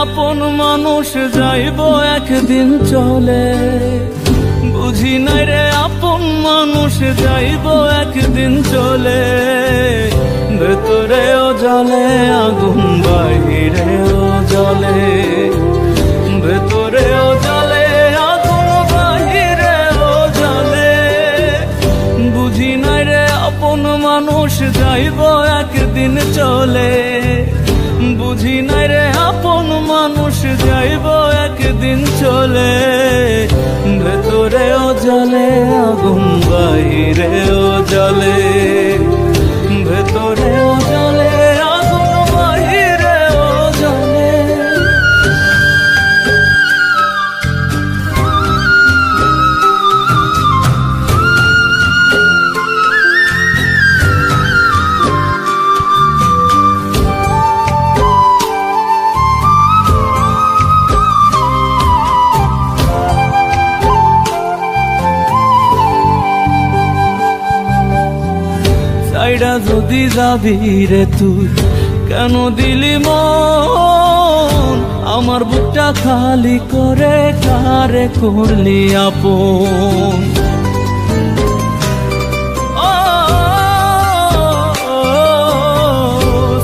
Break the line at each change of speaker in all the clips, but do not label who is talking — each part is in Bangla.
আপন মানুষ যাইব একদিন চলে, বুঝি নাই রে আপন মানুষ যাইব একদিন চলে। ভেতরেও জ্বলে আগুন বাহিরেও জ্বলে, ভেতরেও জ্বলে আগুন বাহিরেও জ্বলে। বুঝি নাই রে আপন মানুষ যাইব একদিন চলে, বুঝি নাই রে আপন মানুষ যাইব একদিন চলে। ভেতরেও জ্বলে আগুন বাহিরেও জ্বলে, ভেতরেও জ্বলে আগুন বাহিরেও জ্বলে। সাইডা যদি যাবি রে তুই কেন দিলি মন, আমার বুকটা খালি করে কারে করলি আপন।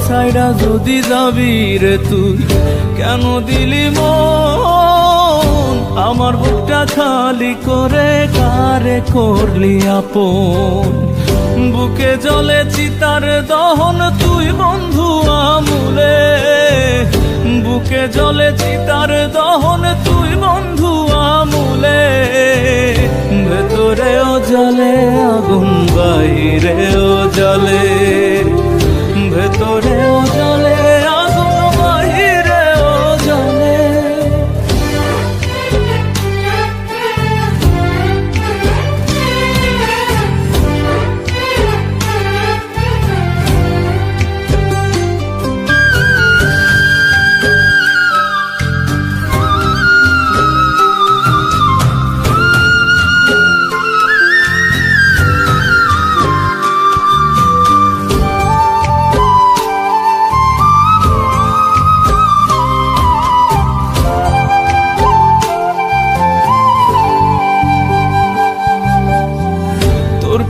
সাইডা যদি যাবি রে তুই কেন দিলি মন, আমার বুকটা খালি করে কারে করলি আপন। বুকে জ্বলে চিতার দহন তুই বন্ধু আমুলে, বুকে জ্বলে চিতার দহন তুই বন্ধু আমুলে। ভেতরেও জ্বলে আগুন বাহিরেও জ্বলে, ভেতরেও জ্বলে আগুন বাহিরেও জ্বলে।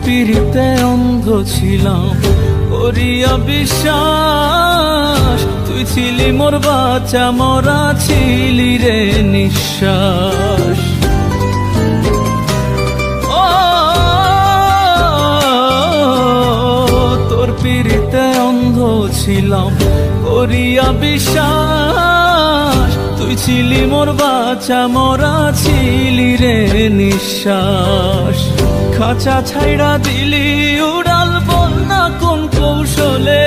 পিরিতে অন্ধ ছিলাম করিয়া বিশ্বাস, তুই ছিলি মোর বাঁচা মরা ছিলি রে নিঃশ্বাস। ও তোর পিরিতে অন্ধ ছিলাম করিয়া বিশ্বাস, তুই ছিলি মোর বাঁচা মরা ছিলি রে নিঃশ্বাস। খাঁচা ছাইড়া দিলি উড়াল বন্যা কোন কৌশলে,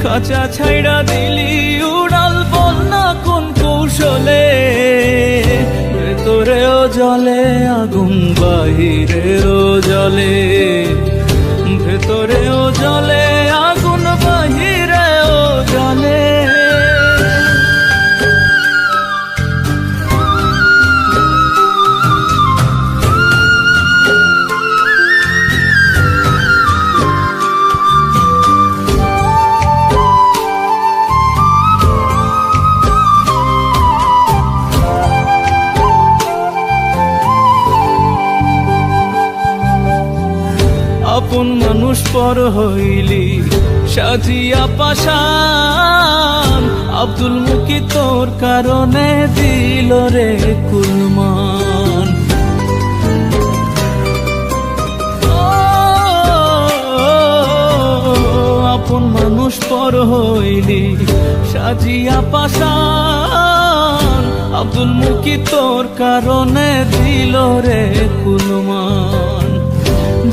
খাঁচা ছাইড়া দিলি উড়াল বন্যা কোন কৌশলে। ভেতরেও জ্বলে আগুন বাহিরেও জ্বলে, ভেতরেও জ্বলে আগুন বাহিরেও জ্বলে। আপন মানুষ পর হইলি সাজিয়া পাশান, আব্দুল মুকি তোর কারণে দিল রে কুলমান। আপন মানুষ পর হইলি সাজিয়া পাশান, আব্দুল মুকি তোর কারণে দিল রে কুলমান।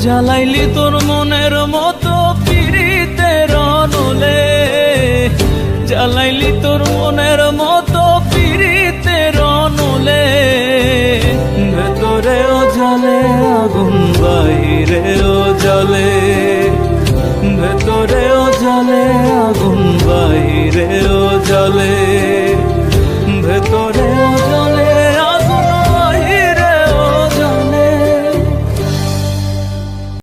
জ্বালাইলি তোর মনের মতো পিরিতের নলে, জ্বালাইলি তোর মনের মতো পিরিতের নলে। ভেতরেও জ্বলে আগুন বাহিরেও জ্বলে, ভেতরেও জ্বলে আগুন